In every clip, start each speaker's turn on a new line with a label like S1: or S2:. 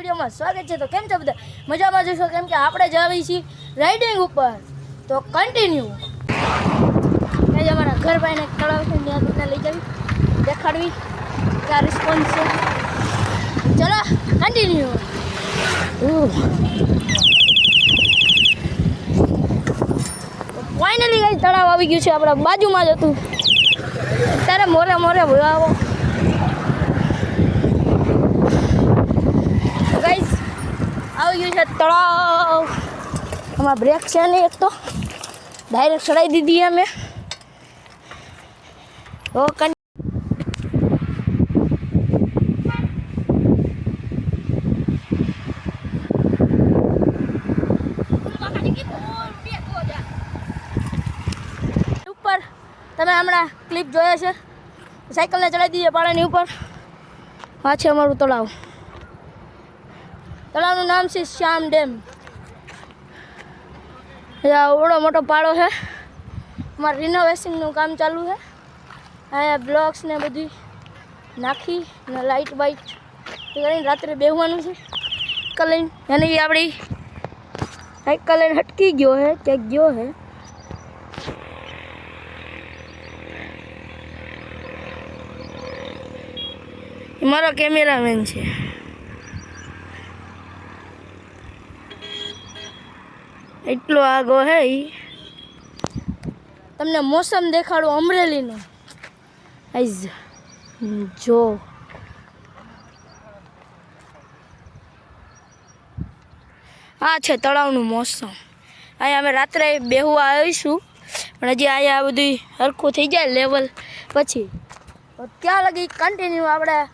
S1: વિડીયોમાં સ્વાગત છે। તો કેમ છો બધા? મજામાં જશો કેમ કે આપણે જાવી છીએ રાઇડિંગ ઉપર। તો કન્ટિન્યુ આજે અમારા ઘર ભાઈને તળાવ છે ત્યાં તમને લઈ જાવી દેખાડવી क्या रिस्पॉन्स है। चलो कंटिन्यू। फाइनली गाइस तळाव આવી ગયું છે આપણા બાજુમાં જ હતું ત્યારે મોરે મોરે બોલાવો ગાइस આવી ગયું છે તળાવ। આમાં બ્રેક છે ને એક તો ડાયરેક્ટ ચડાઈ દીધી અમે તો તમે હમણાં ક્લિપ જોયા છે સાયકલને ચડાવી દઈએ પાણીની ઉપર। આ છે અમારું તળાવ। તળાવનું નામ છે શ્યામ ડેમ। આવડો મોટો પાડો છે। અમારે રિનોવેશનનું કામ ચાલુ છે। અહીંયા બ્લોક્સ ને બધી નાખી ને લાઇટ બાઇટ કરીને રાત્રે બેસવાનું છે સાયકલ લઈને। યાની આપણી સાયકલ લઈને હટકી ગયો છે ક્યાંક ગયો છે। મારો કેમેરામેન છે। એટલો આગો હે તમને મોસમ દેખાડું અમરેલીનો। આઈઝ જો આ છે તળાવનું મોસમ। અહીંયા અમે રાત્રે બેહવા આવીશું પણ હજી અહીંયા બધું સરખું થઈ જાય લેવલ પછી ત્યાં લગી કન્ટિન્યુ આપણા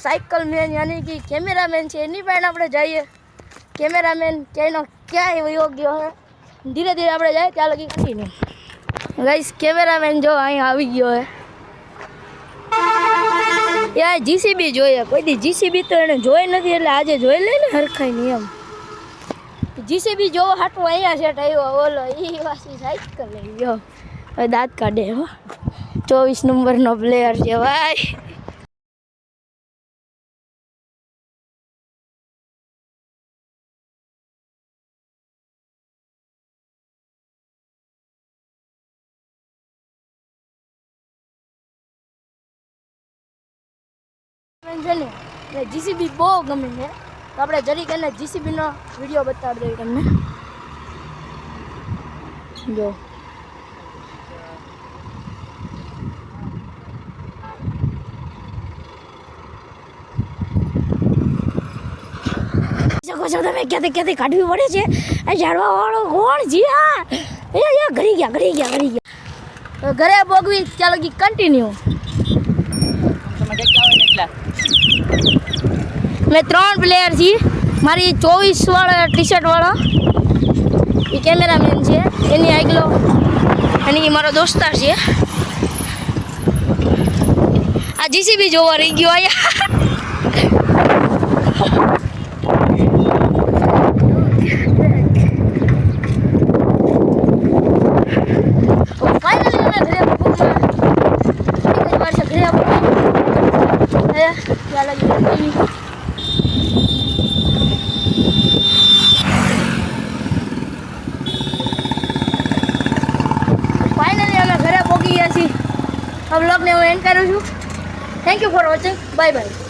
S1: સાયકલ મેન યાની કે કેમેરામેન છે એની પાસે આપણે જઈએ। કેમેરામેન ક્યાંય વયો ગયો હે ધીરે ધીરે આપણે જાય ત્યાં લગી કન્ટિન્યુ। ગાઈસ કેમેરામેન જો અહીંયા આવી ગયો હે। યાર જીસીબી જોઈએ કોઈ દી જીસીબી તો એને જોઈ નથી એટલે આજે જોઈ લે ને હરખાઈ નિયમ જીસીબી જોવો હાટું અહીંયા છે આવ્યો ઓલો એ વાસી સાયકલ લઈ ગયો હવે દાંત કાઢે હો 24 નંબરનો પ્લેયર છે ભાઈ। છે ને જીસીબી બહુ ગમે છે તો આપણે જરી કરીને જીસીબીનો વિડીયો બતાવી દઈએ તમને જો શકો છો તમે ક્યાંથી કાઢવી પડે છે આ ઝાડવા વાળો કોણ જી હા ઘરી ગયા ઘરે ભોગવી ત્યાં લગી કન્ટિન્યુ। મેં 3 પ્લેયર છીએ મારી 24 વાળા ટી શર્ટ વાળો એ કેમેરામેન છે એની આગલો અને એ મારો દોસ્તાર છે। આ જીસીબી જોવા રહી ગયો અહીંયા फाइनली અમે ઘરે પહોંચી ગયા છીએ। આ વ્લોગને હું એન્ડ કરું છું। Thank you for watching bye bye.